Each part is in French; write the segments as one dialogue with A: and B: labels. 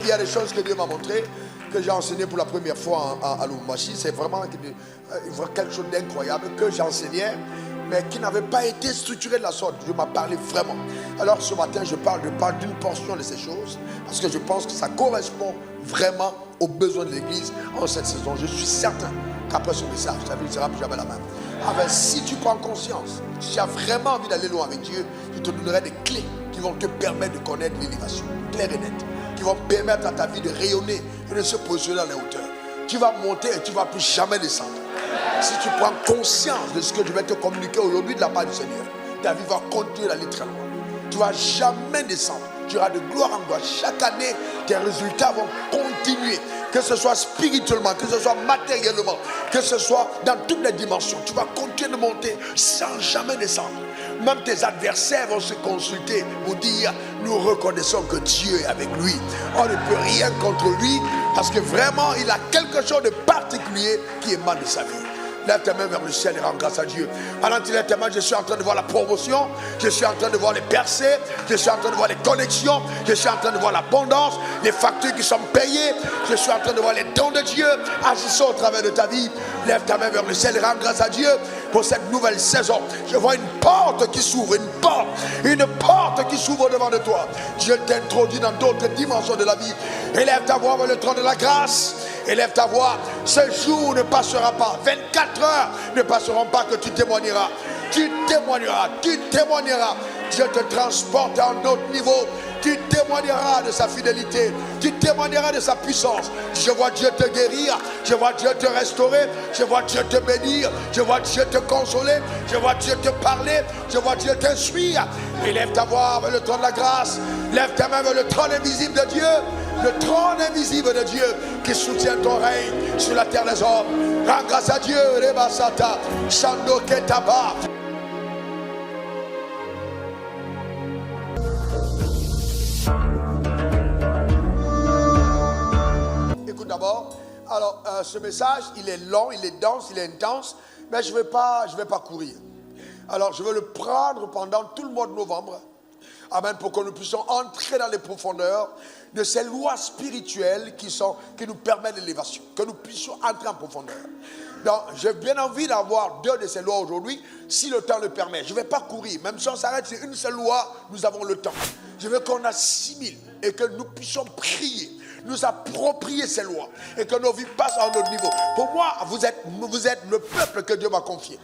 A: y a des choses que Dieu m'a montrées, que j'ai enseigné pour la première fois à Lubumbashi. C'est vraiment quelque chose d'incroyable que j'enseignais, mais qui n'avait pas été structuré de la sorte. Dieu m'a parlé vraiment. Alors ce matin, je parle d'une portion de ces choses, parce que je pense que ça correspond vraiment aux besoins de l'Église en cette saison. Je suis certain qu'après ce message, ta vie ne sera plus jamais la même. Ah ben, si tu prends conscience, si tu as vraiment envie d'aller loin avec Dieu, je te donnerai des clés qui vont te permettre de connaître l'élévation, claire et nette, qui vont permettre à ta vie de rayonner et de se positionner dans les hauteurs. Tu vas monter et tu ne vas plus jamais descendre. Si tu prends conscience de ce que je vais te communiquer aujourd'hui de la part du Seigneur, ta vie va continuer d'aller très loin. Tu ne vas jamais descendre. Tu auras de gloire en gloire. Chaque année, tes résultats vont continuer. Que ce soit spirituellement, que ce soit matériellement, que ce soit dans toutes les dimensions. Tu vas continuer de monter sans jamais descendre. Même tes adversaires vont se consulter pour dire, nous reconnaissons que Dieu est avec lui. On ne peut rien contre lui parce que vraiment, il a quelque chose de particulier qui émane de sa vie. Lève tes mains vers le ciel et rends grâce à Dieu. Pendant qu'il lève tes mains, je suis en train de voir la promotion, je suis en train de voir les percées, je suis en train de voir les connexions, je suis en train de voir l'abondance, les factures qui sont payées, je suis en train de voir les dons de Dieu agissant au travers de ta vie. Lève ta main vers le ciel et rends grâce à Dieu pour cette nouvelle saison. Je vois une porte qui s'ouvre, une porte qui s'ouvre devant de toi. Dieu t'introduit dans d'autres dimensions de la vie. Élève ta voix vers le trône de la grâce. Élève ta voix. Ce jour ne passera pas. 24 heures ne passeront pas que tu témoigneras. Tu témoigneras. Tu témoigneras. Dieu te transporte à un autre niveau. Tu témoigneras de sa fidélité. Tu témoigneras de sa puissance. Je vois Dieu te guérir. Je vois Dieu te restaurer. Je vois Dieu te bénir. Je vois Dieu te consoler. Je vois Dieu te parler. Je vois Dieu t'instruire. Élève ta voix vers le trône de la grâce. Lève ta main vers le trône invisible de Dieu. Le trône invisible de Dieu qui soutient ton règne sur la terre des hommes. Rends grâce à Dieu. Rebasata. Shando Ketaba. Écoute d'abord. Alors, ce message, il est long, il est dense, il est intense, mais je vais pas courir. Alors, je vais le prendre pendant tout le mois de novembre. Amen, pour que nous puissions entrer dans les profondeurs de ces lois spirituelles qui nous permettent l'élévation. Que nous puissions entrer en profondeur. Donc, j'ai bien envie d'avoir 2 de ces lois aujourd'hui, si le temps le permet. Je ne vais pas courir. Même si on s'arrête sur une seule loi, nous avons le temps. Je veux qu'on assimile et que nous puissions prier, nous approprier ces lois et que nos vies passent à un autre niveau. Pour moi, vous êtes le peuple que Dieu m'a confié.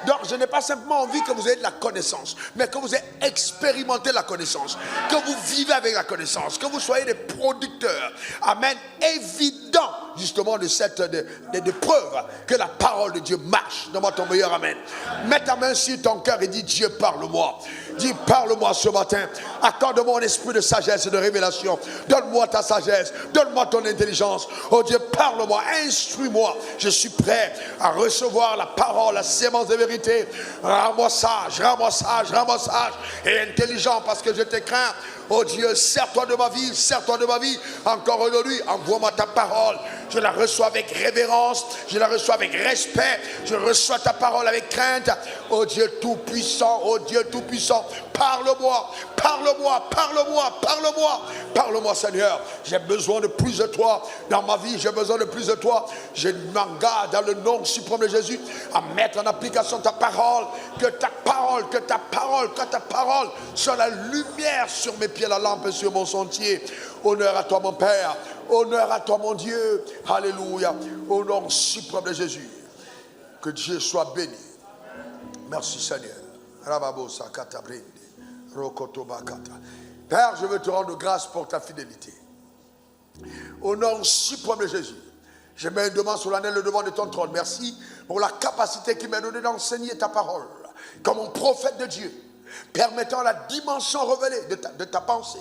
A: Donc, je n'ai pas simplement envie que vous ayez de la connaissance, mais que vous ayez expérimenté la connaissance, que vous vivez avec la connaissance, que vous soyez des producteurs, amen, évidents justement de preuves que la parole de Dieu marche. Donne-moi ton meilleur amen. Mets ta main sur ton cœur et dis, Dieu, parle-moi. Dis, parle-moi ce matin. Accorde-moi un esprit de sagesse et de révélation. Donne-moi ta sagesse. Donne-moi ton intelligence. Oh Dieu, parle-moi. Instruis-moi. Je suis prêt à recevoir la parole, la sémence de vérité. Rends-moi sage, rends-moi sage, rends-moi sage et intelligent parce que je te crains. Oh Dieu, sers-toi de ma vie, sers-toi de ma vie. Encore aujourd'hui, envoie-moi ta parole. Je la reçois avec révérence, je la reçois avec respect. Je reçois ta parole avec crainte. Oh Dieu Tout-Puissant, oh Dieu Tout-Puissant, parle-moi, parle-moi, parle-moi, parle-moi. Parle-moi Seigneur, j'ai besoin de plus de toi dans ma vie, j'ai besoin de plus de toi. Je m'engage dans le nom suprême de Jésus à mettre en application ta parole. Que ta parole, que ta parole, que ta parole soit la lumière sur mes pieds, la lampe sur mon sentier. Honneur à toi mon Père, honneur à toi mon Dieu. Alléluia, au nom suprême de Jésus. Que Dieu soit béni. Merci Seigneur. Père, je veux te rendre grâce pour ta fidélité. Au nom suprême de Jésus, je mets une demande solennelle devant de ton trône. Merci pour la capacité qui m'est donnée d'enseigner ta parole comme un prophète de Dieu, permettant la dimension révélée de ta pensée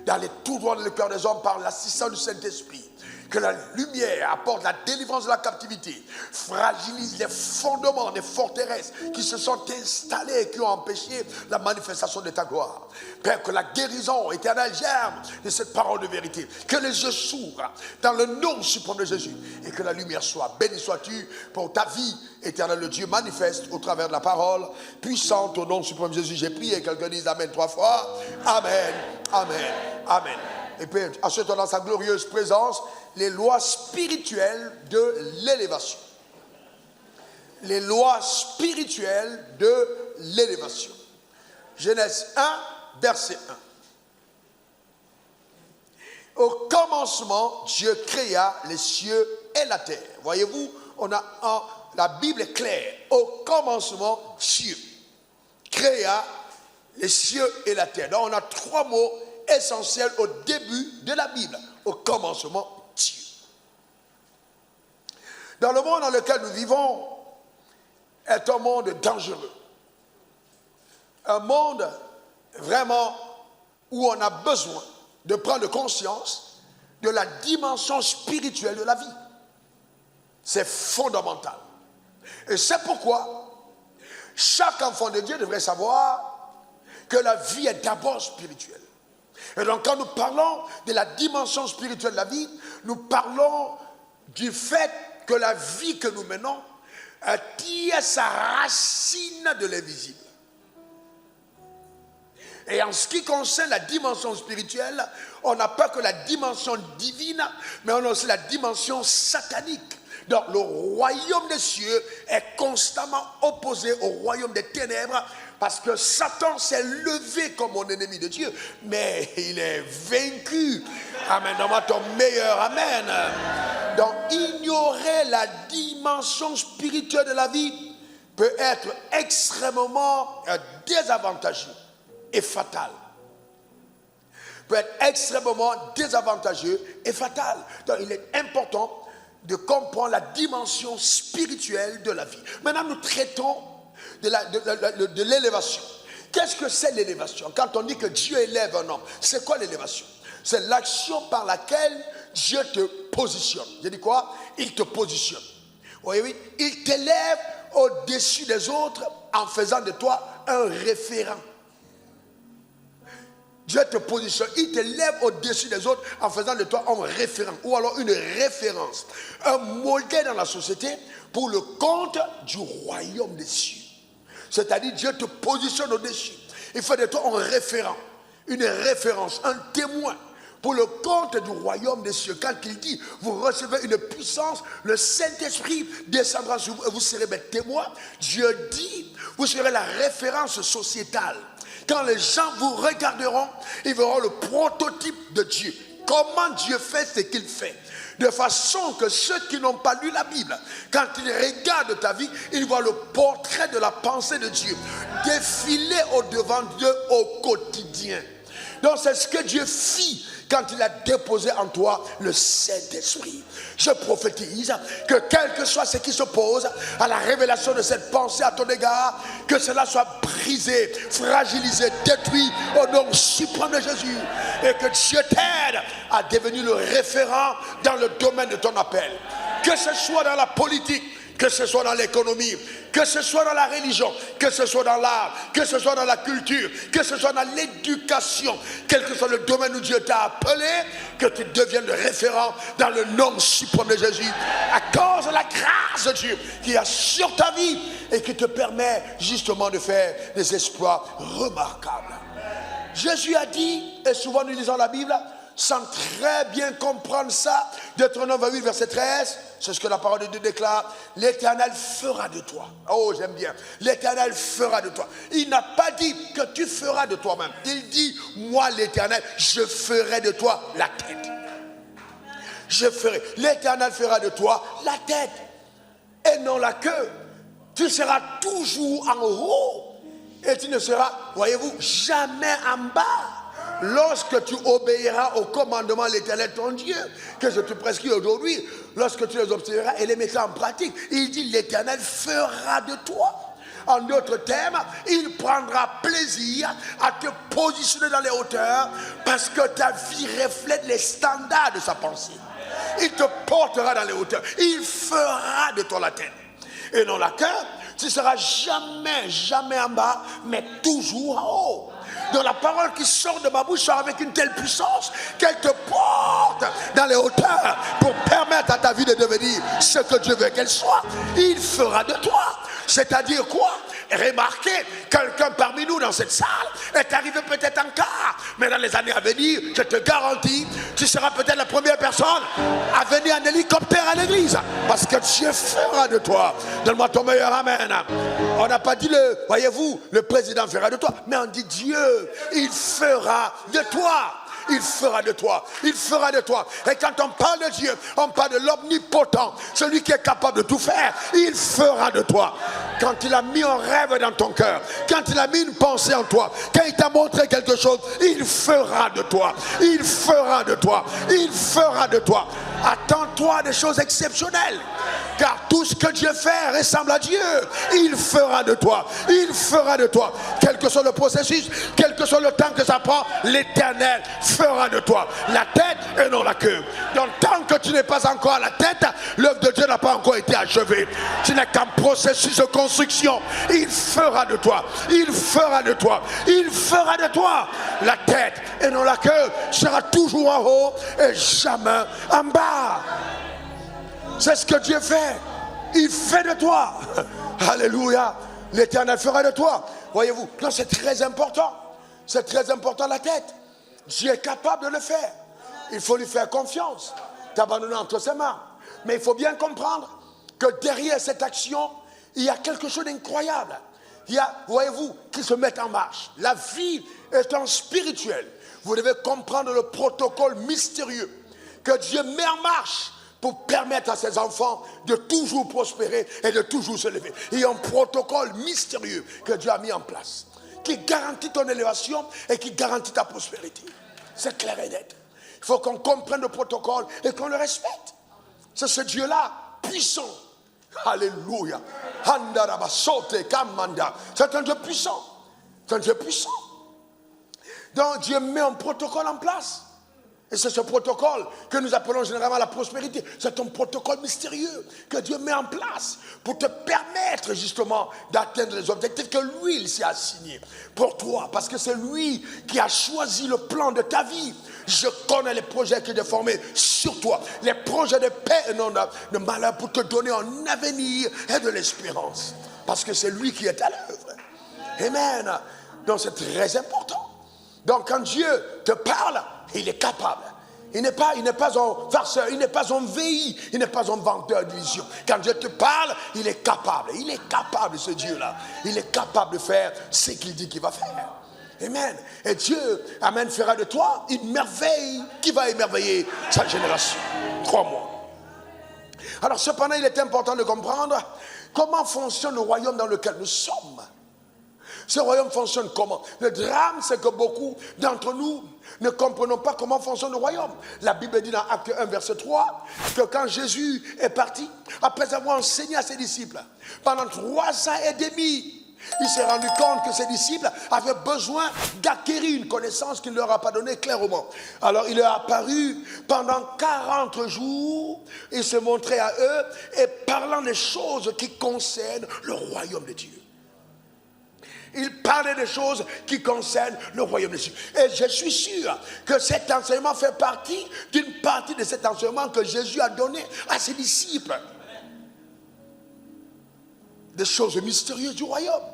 A: d'aller tout droit dans le cœur des hommes par l'assistance du Saint-Esprit. Que la lumière apporte la délivrance de la captivité, fragilise les fondements des forteresses qui se sont installées et qui ont empêché la manifestation de ta gloire. Père, que la guérison éternelle germe de cette parole de vérité. Que les yeux s'ouvrent dans le nom suprême de Jésus et que la lumière soit. Béni sois-tu pour ta vie éternelle. Le Dieu manifeste au travers de la parole puissante au nom suprême de Jésus. J'ai prié, quelqu'un dise Amen 3 fois. Amen, Amen, Amen. et puis ensuite dans sa glorieuse présence, les lois spirituelles de l'élévation. Les lois spirituelles de l'élévation. Genèse 1, verset 1. Au commencement, Dieu créa les cieux et la terre. Voyez-vous, la Bible est claire. Au commencement, Dieu créa les cieux et la terre. Donc on a 3 mots essentiels au début de la Bible. Au commencement, Dieu. Dans le monde dans lequel nous vivons, est un monde dangereux. Un monde vraiment où on a besoin de prendre conscience de la dimension spirituelle de la vie. C'est fondamental. Et c'est pourquoi chaque enfant de Dieu devrait savoir que la vie est d'abord spirituelle. Et donc quand nous parlons de la dimension spirituelle de la vie, nous parlons du fait que la vie que nous menons tire sa racine de l'invisible. Et en ce qui concerne la dimension spirituelle, on n'a pas que la dimension divine, mais on a aussi la dimension satanique. Donc le royaume des cieux est constamment opposé au royaume des ténèbres, parce que Satan s'est levé comme mon ennemi de Dieu, mais il est vaincu. Amen. Donne-moi ton meilleur amen. Donc ignorer la dimension spirituelle de la vie peut être extrêmement désavantageux et fatal. Peut être extrêmement désavantageux et fatal. Donc il est important de comprendre la dimension spirituelle de la vie. Maintenant nous traitons de l'élévation. Qu'est-ce que c'est l'élévation? Quand on dit que Dieu élève un homme, c'est quoi l'élévation? C'est l'action par laquelle Dieu te positionne. Je dis quoi? Il te positionne. Oui, il t'élève au-dessus des autres en faisant de toi un référent. Dieu te positionne, il te lève au-dessus des autres en faisant de toi un référent ou alors une référence, un modèle dans la société pour le compte du royaume des cieux. C'est-à-dire Dieu te positionne au-dessus. Il fait de toi un référent, une référence, un témoin pour le compte du royaume des cieux. Quand il dit, vous recevez une puissance, le Saint-Esprit descendra sur vous et vous serez mes témoins. Dieu dit, vous serez la référence sociétale. Quand les gens vous regarderont, ils verront le prototype de Dieu. Comment Dieu fait ce qu'il fait. De façon que ceux qui n'ont pas lu la Bible, quand ils regardent ta vie, ils voient le portrait de la pensée de Dieu défiler au-devant d'eux au quotidien. Donc c'est ce que Dieu fit quand il a déposé en toi le Saint-Esprit. Je prophétise que quel que soit ce qui s'oppose à la révélation de cette pensée à ton égard, que cela soit brisé, fragilisé, détruit au nom suprême de Jésus. Et que Dieu t'aide à devenir le référent dans le domaine de ton appel. Que ce soit dans la politique, que ce soit dans l'économie, que ce soit dans la religion, que ce soit dans l'art, que ce soit dans la culture, que ce soit dans l'éducation, quel que soit le domaine où Dieu t'a appelé, que tu deviennes le référent dans le nom suprême de Jésus, à cause de la grâce de Dieu qui est sur ta vie et qui te permet justement de faire des exploits remarquables. Jésus a dit, et souvent nous lisons la Bible, sans très bien comprendre ça, Deutéronome 28, verset 13, c'est ce que la parole de Dieu déclare, l'Éternel fera de toi. Oh, j'aime bien. L'Éternel fera de toi. Il n'a pas dit que tu feras de toi-même. Il dit, moi l'Éternel, je ferai de toi la tête. Je ferai. L'Éternel fera de toi la tête et non la queue. Tu seras toujours en haut et tu ne seras, voyez-vous, jamais en bas. Lorsque tu obéiras aux commandements de l'Éternel ton Dieu, que je te prescris aujourd'hui, lorsque tu les observeras et les mettras en pratique, il dit l'Éternel fera de toi. En d'autres termes, il prendra plaisir à te positionner dans les hauteurs parce que ta vie reflète les standards de sa pensée. Il te portera dans les hauteurs. Il fera de toi la tête et non la queue. Tu ne seras jamais en bas, mais toujours en haut. Donc la parole qui sort de ma bouche sort avec une telle puissance qu'elle te porte dans les hauteurs pour permettre à ta vie de devenir ce que Dieu veut qu'elle soit. Il fera de toi. C'est-à-dire quoi? Remarquez, quelqu'un parmi nous dans cette salle est arrivé peut-être en car, mais dans les années à venir, je te garantis, tu seras peut-être la première personne à venir en hélicoptère à l'église, parce que Dieu fera de toi. Donne-moi ton meilleur amen. On n'a pas dit voyez-vous, le président fera de toi, mais on dit Dieu, il fera de toi. Il fera de toi, il fera de toi. Et quand on parle de Dieu, on parle de l'omnipotent, celui qui est capable de tout faire. Il fera de toi. Quand il a mis un rêve dans ton cœur, quand il a mis une pensée en toi, quand il t'a montré quelque chose, il fera de toi. Il fera de toi. Il fera de toi. Attends-toi des choses exceptionnelles. Car tout ce que Dieu fait ressemble à Dieu. Il fera de toi. Il fera de toi. Quel que soit le processus, quel que soit le temps que ça prend, l'Éternel fera de toi la tête et non la queue. Donc tant que tu n'es pas encore à la tête, l'œuvre de Dieu n'a pas encore été achevée. Tu n'es qu'un processus de construction. Il fera de toi. Il fera de toi. Il fera de toi la tête et non la queue. Sera toujours en haut et jamais en bas. C'est ce que Dieu fait. Il fait de toi. Alléluia. L'Éternel fera de toi. Voyez-vous, non, c'est très important. C'est très important la tête. Dieu est capable de le faire. Il faut lui faire confiance. T'abandonner entre ses mains. Mais il faut bien comprendre que derrière cette action, il y a quelque chose d'incroyable. Il y a, voyez-vous, qui se met en marche. La vie est en spirituel. Vous devez comprendre le protocole mystérieux que Dieu met en marche pour permettre à ses enfants de toujours prospérer et de toujours se lever. Il y a un protocole mystérieux que Dieu a mis en place, qui garantit ton élévation et qui garantit ta prospérité. C'est clair et net. Il faut qu'on comprenne le protocole et qu'on le respecte. C'est ce Dieu-là, puissant. Alléluia. C'est un Dieu puissant. C'est un Dieu puissant. Donc Dieu met un protocole en place. Et c'est ce protocole que nous appelons généralement la prospérité. C'est un protocole mystérieux que Dieu met en place pour te permettre justement d'atteindre les objectifs que lui, il s'est assigné pour toi. Parce que c'est lui qui a choisi le plan de ta vie. Je connais les projets qu'il a formés sur toi. Les projets de paix et non de malheur pour te donner un avenir et de l'espérance. Parce que c'est lui qui est à l'œuvre. Amen. Donc c'est très important. Donc quand Dieu te parle, il est capable. Il n'est pas un farceur, il n'est pas un VI, il n'est pas un venteur de vision. Quand Dieu te parle, il est capable. Il est capable, ce Dieu-là. Il est capable de faire ce qu'il dit qu'il va faire. Amen. Et Dieu, amen, fera de toi une merveille qui va émerveiller sa génération. Crois-moi. Alors cependant, il est important de comprendre comment fonctionne le royaume dans lequel nous sommes. Ce royaume fonctionne comment? Le drame, c'est que beaucoup d'entre nous ne comprenons pas comment fonctionne le royaume. La Bible dit dans Acte 1, verset 3, que quand Jésus est parti, après avoir enseigné à ses disciples, pendant 3 ans et demi, il s'est rendu compte que ses disciples avaient besoin d'acquérir une connaissance qu'il ne leur a pas donnée clairement. Alors il leur a apparu pendant 40 jours, il se montrait à eux et parlant des choses qui concernent le royaume de Dieu. Il parlait des choses qui concernent le royaume de Dieu. Et je suis sûr que cet enseignement fait partie d'une partie de cet enseignement que Jésus a donné à ses disciples. Des choses mystérieuses du royaume.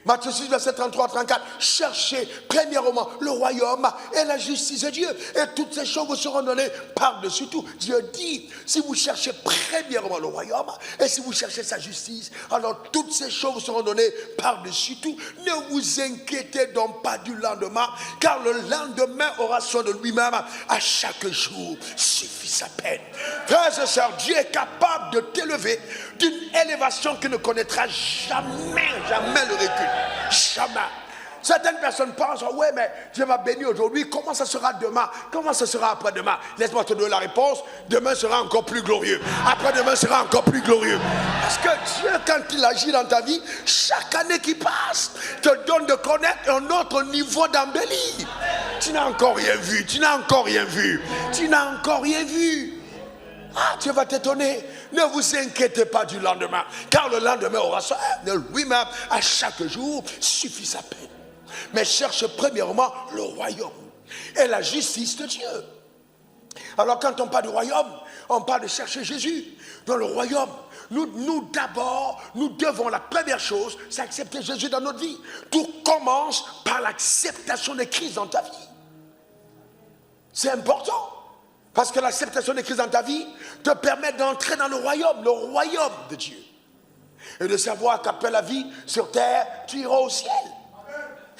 A: Matthieu 6, verset 33-34. Cherchez premièrement le royaume et la justice de Dieu. Et toutes ces choses vous seront données par-dessus tout. Dieu dit, si vous cherchez premièrement le royaume et si vous cherchez sa justice, alors toutes ces choses vous seront données par-dessus tout. Ne vous inquiétez donc pas du lendemain, car le lendemain aura soin de lui-même. À chaque jour suffit sa peine. Frères et sœurs, Dieu est capable de t'élever d'une élévation qui ne connaîtra jamais le recul. Jamais. Certaines personnes pensent, ouais, mais Dieu m'a béni aujourd'hui, comment ça sera demain? Comment ça sera après-demain? Laisse-moi te donner la réponse. Demain sera encore plus glorieux. Après-demain sera encore plus glorieux. Parce que Dieu, quand il agit dans ta vie, chaque année qui passe, te donne de connaître un autre niveau d'embellie. Tu n'as encore rien vu. Tu n'as encore rien vu. Tu n'as encore rien vu. Ah, Dieu va t'étonner. Ne vous inquiétez pas du lendemain, car le lendemain aura soin de lui-même. À chaque jour suffit sa peine. Mais cherche premièrement le royaume et la justice de Dieu. Alors quand on parle du royaume, on parle de chercher Jésus. Dans le royaume, nous d'abord, nous devons, la première chose, c'est accepter Jésus dans notre vie. Tout commence par l'acceptation de Christ dans ta vie. C'est important. Parce que l'acceptation de Christ dans ta vie te permet d'entrer dans le royaume de Dieu. Et de savoir qu'après la vie sur terre, tu iras au ciel.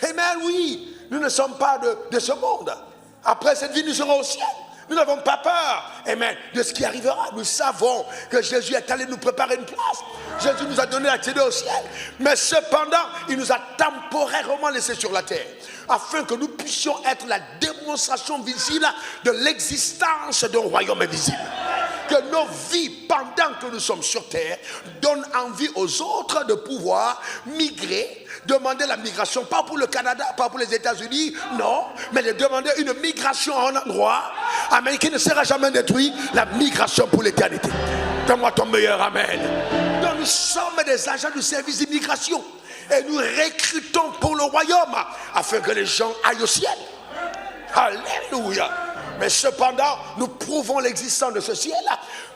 A: Amen, oui. Nous ne sommes pas de ce monde. Après cette vie, nous serons au ciel. Nous n'avons pas peur, amen, de ce qui arrivera. Nous savons que Jésus est allé nous préparer une place. Jésus nous a donné l'accès au ciel. Mais cependant, il nous a temporairement laissés sur la terre, afin que nous puissions être la démonstration visible de l'existence d'un royaume invisible. Que nos vies, pendant que nous sommes sur terre, donnent envie aux autres de pouvoir migrer, demander la migration, pas pour le Canada, pas pour les États-Unis, non, mais de demander une migration à un endroit, amen, qui ne sera jamais détruit, la migration pour l'éternité. Donne-moi ton meilleur amen. Donc nous sommes des agents du service d'immigration et nous recrutons pour le royaume afin que les gens aillent au ciel. Alléluia. Mais cependant, nous prouvons l'existence de ce ciel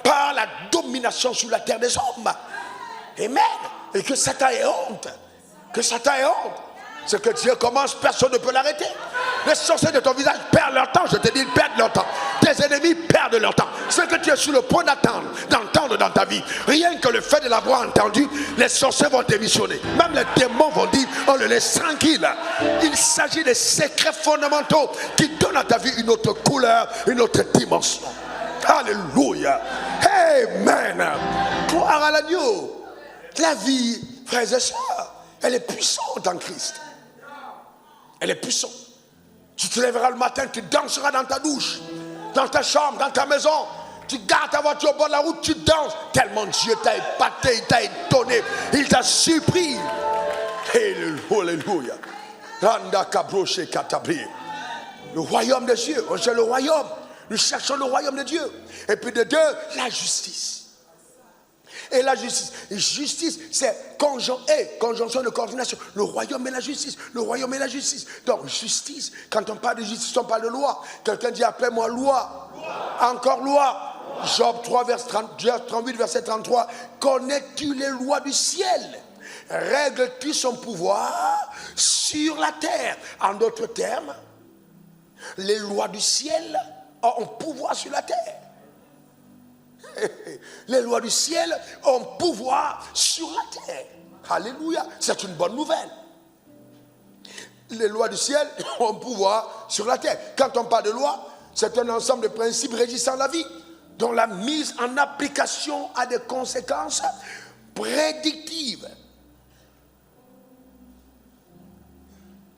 A: par la domination sur la terre des hommes. Amen. Et que Satan ait honte. Que Satan ait honte. Ce que Dieu commence, personne ne peut l'arrêter. Les sorciers de ton visage perdent leur temps. Je te dis, ils perdent leur temps. Tes ennemis perdent leur temps. Ce que tu es sur le point d'entendre dans ta vie, rien que le fait de l'avoir entendu, les sorciers vont démissionner. Même les démons vont dire, on le laisse tranquille. Il s'agit des secrets fondamentaux qui donnent à ta vie une autre couleur, une autre dimension. Alléluia. Amen. Gloire à l'agneau. La vie, frères et sœurs, elle est puissante en Christ. Elle est puissante. Tu te lèveras le matin, tu danseras dans ta douche, dans ta chambre, dans ta maison. Tu gardes ta voiture au bord de la route, tu danses. Tellement Dieu t'a épaté, il t'a étonné, il t'a surpris. Alléluia. Le royaume de Dieu, on cherche le royaume. Nous cherchons le royaume de Dieu. Et puis de deux, la justice. Et la justice. Et justice, c'est conjonction de coordination. Le royaume et la justice. Le royaume et la justice. Donc, justice, quand on parle de justice, on parle de loi. Quelqu'un dit, appelle-moi loi. Encore loi. Job 38, verset 33. Connais-tu les lois du ciel? Règles-tu son pouvoir sur la terre? En d'autres termes, les lois du ciel ont pouvoir sur la terre. Les lois du ciel ont pouvoir sur la terre. Alléluia, c'est une bonne nouvelle. Les lois du ciel ont pouvoir sur la terre. Quand on parle de loi, c'est un ensemble de principes régissant la vie, dont la mise en application a des conséquences prédictives.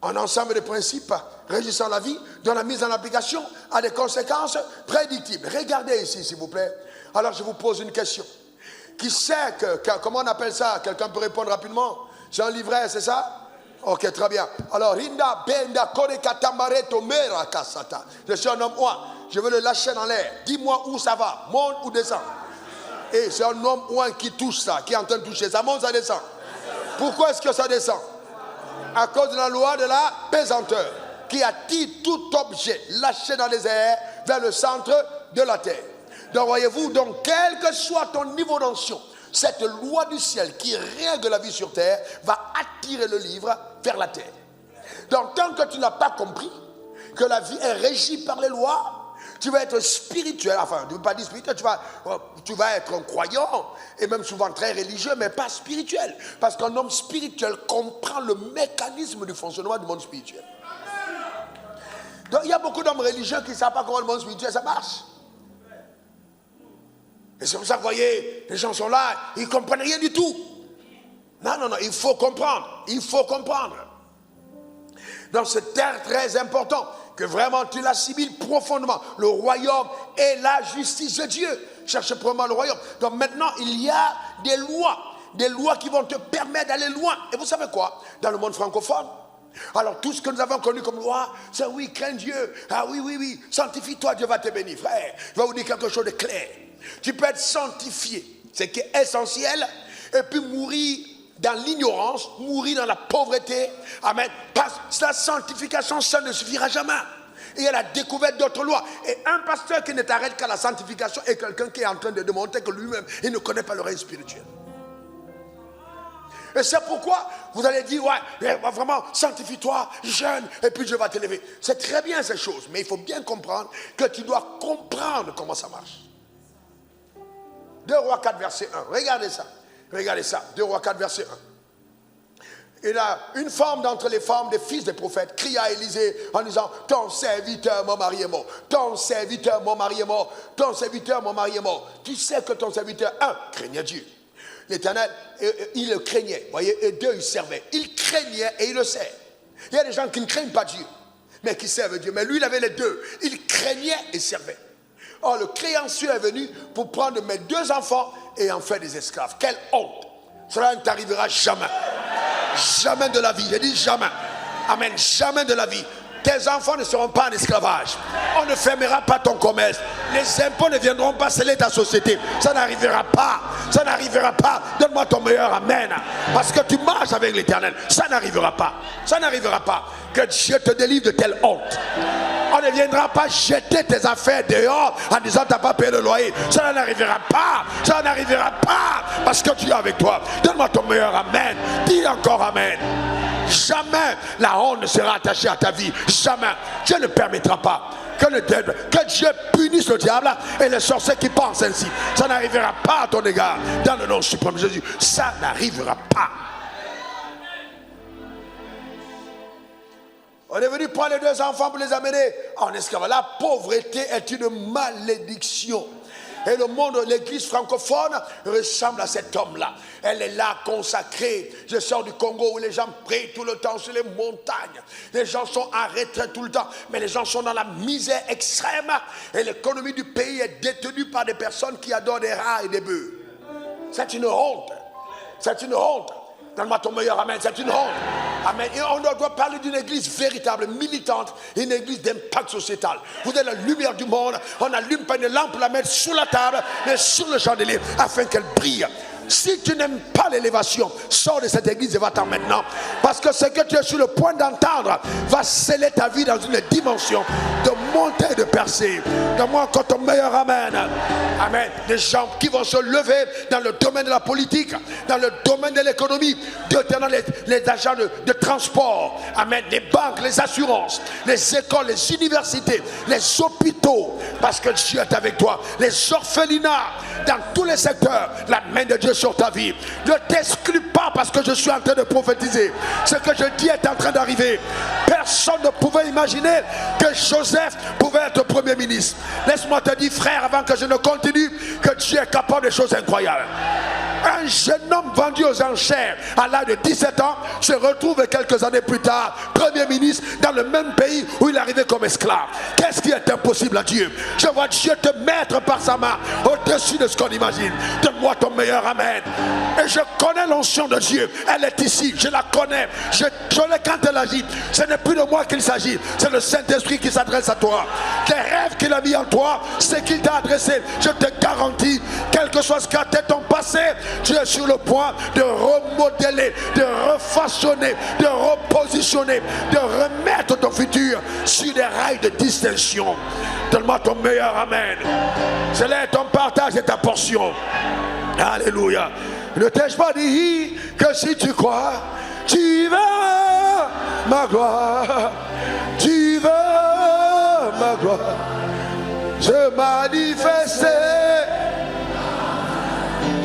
A: Un ensemble de principes régissant la vie, dont la mise en application a des conséquences prédictibles. Regardez ici, s'il vous plaît. Alors je vous pose une question. Qui sait comment on appelle ça? Quelqu'un peut répondre rapidement? C'est un livret, c'est ça? Ok, très bien. Alors, Rinda Benda Kore Katamareto Mera Kasata. Je suis un homme ouin. Je veux le lâcher dans l'air. Dis-moi où ça va. Monte ou descend? Et c'est un homme ouin qui touche ça, qui est en train de toucher. Ça monte, ça descend. Pourquoi est-ce que ça descend? À cause de la loi de la pesanteur, qui attire tout objet lâché dans les airs vers le centre de la terre. Donc voyez-vous, donc quel que soit ton niveau d'onction, cette loi du ciel qui règle la vie sur terre va attirer le livre vers la terre. Donc tant que tu n'as pas compris que la vie est régie par les lois, tu vas être spirituel, enfin je ne veux pas dire spirituel, tu vas être un croyant et même souvent très religieux, mais pas spirituel. Parce qu'un homme spirituel comprend le mécanisme du fonctionnement du monde spirituel. Donc il y a beaucoup d'hommes religieux qui ne savent pas comment le monde spirituel ça marche. Et c'est pour ça que vous voyez, les gens sont là, ils ne comprennent rien du tout. Non, il faut comprendre. Il faut comprendre. Donc c'est très important que vraiment tu l'assimiles profondément. Le royaume et la justice de Dieu. Cherche premièrement le royaume. Donc maintenant, il y a des lois qui vont te permettre d'aller loin. Et vous savez quoi? Dans le monde francophone, alors tout ce que nous avons connu comme loi, c'est oui, crains Dieu. Ah oui, sanctifie-toi, Dieu va te bénir. Frère, je vais vous dire quelque chose de clair. Tu peux être sanctifié, ce qui est essentiel, et puis mourir dans l'ignorance, mourir dans la pauvreté. Amen. Parce que la sanctification, ça ne suffira jamais. Il y a la découverte d'autres lois. Et un pasteur qui ne t'arrête qu'à la sanctification est quelqu'un qui est en train de démontrer que lui-même, il ne connaît pas le règne spirituel. Et c'est pourquoi vous allez dire, ouais, vraiment, sanctifie-toi, jeûne, et puis Dieu va t'élever. C'est très bien ces choses, mais il faut bien comprendre que tu dois comprendre comment ça marche. 2 Rois 4, verset 1. Regardez ça. Regardez ça. 2 Rois 4, verset 1. Et là, une femme d'entre les femmes des fils des prophètes cria à Élisée en disant, ton serviteur, mon mari est mort. Ton serviteur, mon mari est mort. Ton serviteur, mon mari est mort. Tu sais que ton serviteur, craignait Dieu. L'Éternel, il le craignait. Voyez, et 2, il servait. Il craignait et il le sert. Il y a des gens qui ne craignent pas Dieu, mais qui servent Dieu. Mais lui, il avait les deux. Il craignait et servait. Or, le créancier est venu pour prendre mes 2 enfants et en faire des esclaves. Quelle honte! Cela ne t'arrivera jamais. Jamais de la vie. J'ai dit jamais. Amen. Jamais de la vie. Tes enfants ne seront pas en esclavage. On ne fermera pas ton commerce. Les impôts ne viendront pas sceller ta société. Ça n'arrivera pas. Ça n'arrivera pas. Donne-moi ton meilleur amen. Parce que tu marches avec l'Éternel. Ça n'arrivera pas. Ça n'arrivera pas. Que Dieu te délivre de telle honte. On ne viendra pas jeter tes affaires dehors en disant tu n'as pas payé le loyer. Ça n'arrivera pas. Ça n'arrivera pas. Parce que Dieu est avec toi. Donne-moi ton meilleur amen. Dis encore amen. Jamais la honte ne sera attachée à ta vie. Jamais. Dieu ne permettra pas que Dieu punisse le diable et les sorciers qui pensent ainsi. Ça n'arrivera pas à ton égard. Dans le nom suprême de Jésus. Ça n'arrivera pas. On est venu prendre les 2 enfants pour les amener en esclavage. La pauvreté est une malédiction. Et le monde, l'église francophone ressemble à cet homme-là. Elle est là consacrée. Je sors du Congo où les gens prient tout le temps sur les montagnes. Les gens sont en retraite tout le temps. Mais les gens sont dans la misère extrême. Et l'économie du pays est détenue par des personnes qui adorent des rats et des bœufs. C'est une honte. C'est une honte. Donne-moi ton meilleur amen, c'est une honte. Amen. Et on doit parler d'une église véritable, militante, une église d'impact sociétal. Vous êtes la lumière du monde, on n'allume pas une lampe pour la mettre sous la table, mais sur le chandelier, afin qu'elle brille. Si tu n'aimes pas l'élévation, sors de cette église et va-t'en maintenant. Parce que ce que tu es sur le point d'entendre va sceller ta vie dans une dimension de montée et de percée. Donne-moi encore ton meilleur amen. Amen. Des gens qui vont se lever dans le domaine de la politique, dans le domaine de l'économie, les agents de transport, amen, les banques, les assurances, les écoles, les universités, les hôpitaux, parce que Dieu est avec toi, les orphelinats, dans tous les secteurs, la main de Dieu sur ta vie. Ne t'exclus pas parce que je suis en train de prophétiser. Ce que je dis est en train d'arriver. Personne ne pouvait imaginer que Joseph pouvait être premier ministre. Laisse-moi te dire, frère, avant que je ne continue, que Dieu est capable de choses incroyables. Un jeune homme vendu aux enchères à l'âge de 17 ans se retrouve quelques années plus tard premier ministre dans le même pays où il arrivait comme esclave. Qu'est-ce qui est impossible à Dieu? Je vois Dieu te mettre par sa main au-dessus de ce qu'on imagine. Donne-moi ton meilleur amen. Et je connais l'onction de Dieu. Elle est ici, je la connais. Je l'ai quand elle agit. Ce n'est plus de moi qu'il s'agit, c'est le Saint-Esprit qui s'adresse à toi. Les rêves qu'il a mis en toi, c'est qu'il t'a adressé. Je te garantis, quel que soit ce qu'a été ton passé, tu es sur le point de remodeler, de refaçonner, de repositionner, de remettre ton futur sur des rails de distinction. Donne-moi ton meilleur amen. Cela est ton partage et ta portion. Alléluia. Ne t'ai-je pas dit que si tu crois, tu verras ma gloire. Tu verras ma gloire se manifester.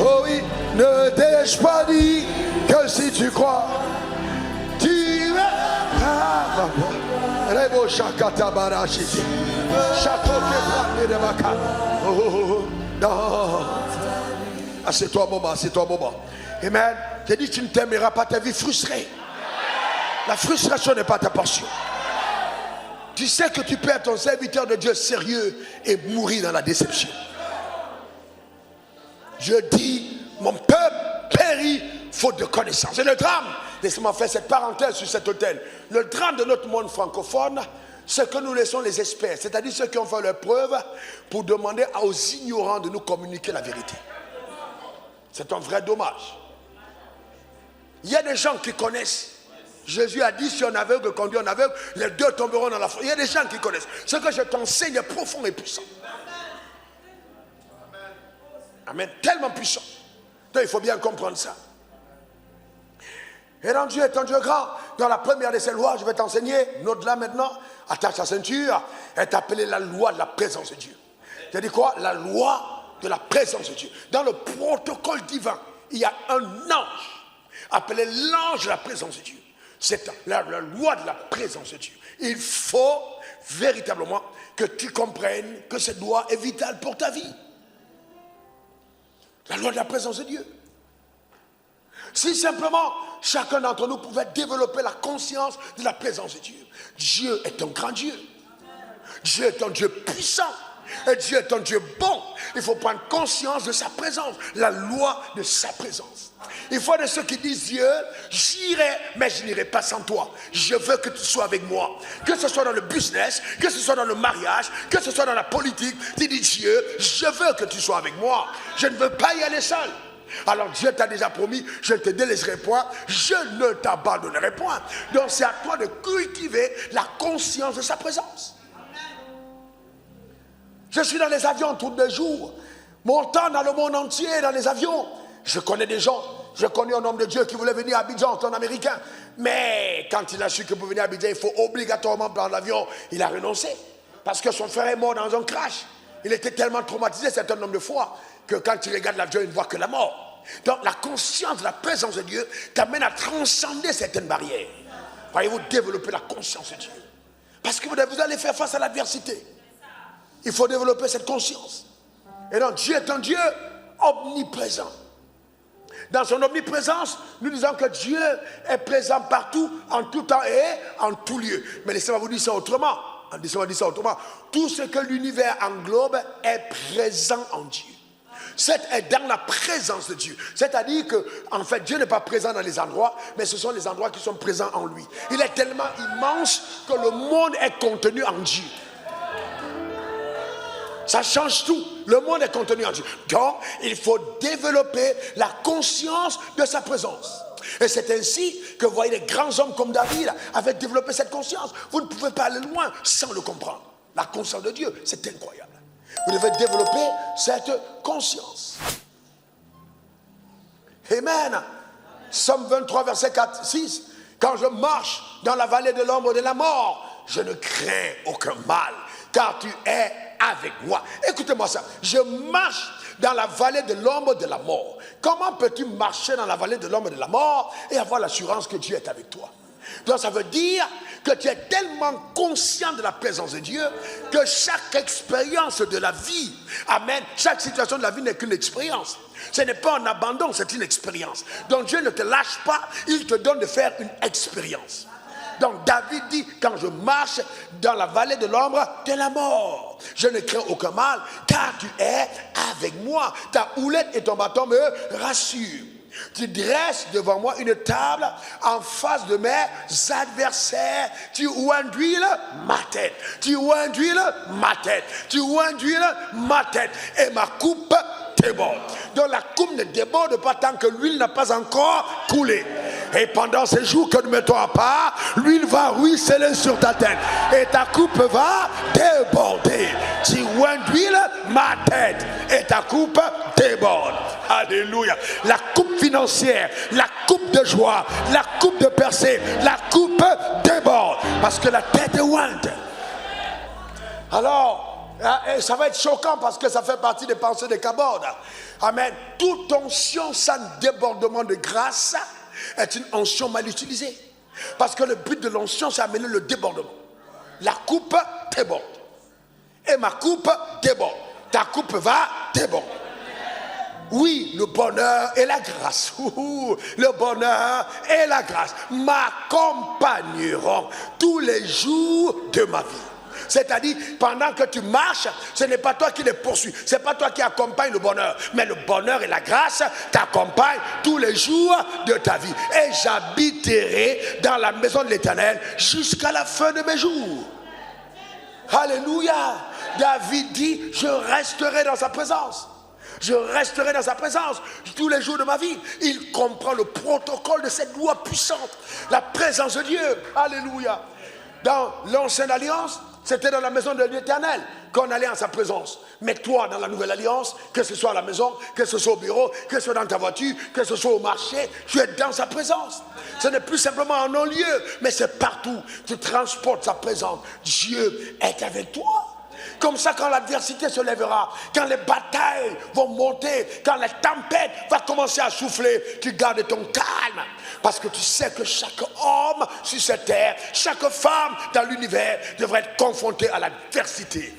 A: Oh oui, ne t'ai-je pas dit que si tu crois, tu verras ma gloire. Rebo shakata barashi. Chakote de maka. Oh, non. Assieds-toi un moment, assieds-toi un moment. Amen. J'ai dit, tu ne t'aimeras pas ta vie frustrée. La frustration n'est pas ta portion. Tu sais que tu peux être un serviteur de Dieu sérieux et mourir dans la déception. Je dis, mon peuple périt faute de connaissance. Et le drame, laissez-moi faire cette parenthèse sur cet autel. Le drame de notre monde francophone, c'est que nous laissons les experts, c'est-à-dire ceux qui ont fait leur preuve, pour demander aux ignorants de nous communiquer la vérité. C'est un vrai dommage. Il y a des gens qui connaissent Jésus a dit, si un aveugle conduit un aveugle, les deux tomberont dans la fosse. Il y a des gens qui connaissent. Ce que je t'enseigne est profond et puissant. Amen. Tellement puissant. Donc il faut bien comprendre ça. Et donc Dieu est un Dieu grand. Dans la première de ces lois, je vais t'enseigner, note-la maintenant, attache ta ceinture, est appelée la loi de la présence de Dieu. Tu as dit quoi? La loi de la présence de Dieu. Dans le protocole divin, il y a un ange, appelé l'ange de la présence de Dieu. C'est la loi de la présence de Dieu. Il faut véritablement que tu comprennes que cette loi est vitale pour ta vie. La loi de la présence de Dieu. Si simplement chacun d'entre nous pouvait développer la conscience de la présence de Dieu. Dieu est un grand Dieu. Dieu est un Dieu puissant. Et Dieu est un Dieu bon. Il faut prendre conscience de sa présence. La loi de sa présence. Il faut de ceux qui disent Dieu, j'irai, mais je n'irai pas sans toi. Je veux que tu sois avec moi. Que ce soit dans le business, que ce soit dans le mariage, que ce soit dans la politique. Tu dis Dieu, je veux que tu sois avec moi. Je ne veux pas y aller seul. Alors Dieu t'a déjà promis, je ne te délaisserai point, je ne t'abandonnerai point. Donc c'est à toi de cultiver la conscience de sa présence. Je suis dans les avions tous les jours, montant dans le monde entier dans les avions. Je connais des gens, je connais un homme de Dieu qui voulait venir à Abidjan, c'est un Américain. Mais quand il a su que pour venir à Abidjan, il faut obligatoirement prendre l'avion, il a renoncé. Parce que son frère est mort dans un crash. Il était tellement traumatisé, c'est un homme de foi, que quand il regarde l'avion, il ne voit que la mort. Donc la conscience de la présence de Dieu t'amène à transcender certaines barrières. Voyez-vous, développer la conscience de Dieu. Parce que vous allez faire face à l'adversité. Il faut développer cette conscience. Et donc Dieu est un Dieu omniprésent. Dans son omniprésence, nous disons que Dieu est présent partout, en tout temps et en tout lieu. Mais laissez-moi vous dire ça autrement. Laissez-moi dire ça autrement. Tout ce que l'univers englobe est présent en Dieu. C'est dans la présence de Dieu. C'est-à-dire que, en fait, Dieu n'est pas présent dans les endroits, mais ce sont les endroits qui sont présents en lui. Il est tellement immense que le monde est contenu en Dieu. Ça change tout. Le monde est contenu en Dieu. Donc, il faut développer la conscience de sa présence. Et c'est ainsi que vous voyez les grands hommes comme David avaient développé cette conscience. Vous ne pouvez pas aller loin sans le comprendre. La conscience de Dieu, c'est incroyable. Vous devez développer cette conscience. Amen. Psaume 23, verset 4, 6. Quand je marche dans la vallée de l'ombre de la mort, je ne crains aucun mal, car tu es avec moi. Écoutez-moi ça. Je marche dans la vallée de l'ombre de la mort. Comment peux-tu marcher dans la vallée de l'ombre de la mort et avoir l'assurance que Dieu est avec toi? Donc ça veut dire que tu es tellement conscient de la présence de Dieu que chaque expérience de la vie, amen, chaque situation de la vie n'est qu'une expérience. Ce n'est pas un abandon, c'est une expérience. Donc Dieu ne te lâche pas, il te donne de faire une expérience. Donc David dit, quand je marche dans la vallée de l'ombre de la mort, je ne crains aucun mal, car tu es avec moi. Ta houlette et ton bâton me rassurent. Tu dresses devant moi une table en face de mes adversaires. Tu oinduiles ma tête. Tu oinduiles ma tête. Tu oinduiles ma tête. Et ma coupe déborde. Donc la coupe ne déborde pas tant que l'huile n'a pas encore coulé. Et pendant ces jours que nous mettons à part, l'huile va ruisseler sur ta tête. Et ta coupe va déborder. Tu oinduiles ma tête. Et ta coupe déborde. Alléluia. La coupe financière, la coupe de joie, la coupe de percée, la coupe déborde. Parce que la tête est ointe. Alors, ça va être choquant parce que ça fait partie des pensées des cabordes. Amen. Toute onction sans débordement de grâce est une onction mal utilisée. Parce que le but de l'onction, c'est amener le débordement. La coupe déborde. Et ma coupe déborde. Ta coupe va déborder. Oui, le bonheur et la grâce. Le bonheur et la grâce m'accompagneront tous les jours de ma vie. C'est-à-dire, pendant que tu marches, ce n'est pas toi qui les poursuis, ce n'est pas toi qui accompagne le bonheur, mais le bonheur et la grâce t'accompagnent tous les jours de ta vie. Et j'habiterai dans la maison de l'Éternel jusqu'à la fin de mes jours. Alléluia. David dit, je resterai dans sa présence. Je resterai dans sa présence tous les jours de ma vie. Il comprend le protocole de cette loi puissante. La présence de Dieu. Alléluia. Dans l'ancienne alliance, c'était dans la maison de l'Éternel qu'on allait en sa présence. Mais toi, dans la nouvelle alliance, que ce soit à la maison, que ce soit au bureau, que ce soit dans ta voiture, que ce soit au marché, tu es dans sa présence. Ce n'est plus simplement un non-lieu, mais c'est partout. Tu transportes sa présence. Dieu est avec toi. Comme ça, quand l'adversité se lèvera, quand les batailles vont monter, quand la tempête va commencer à souffler, tu gardes ton calme. Parce que tu sais que chaque homme sur cette terre, chaque femme dans l'univers devrait être confrontée à l'adversité.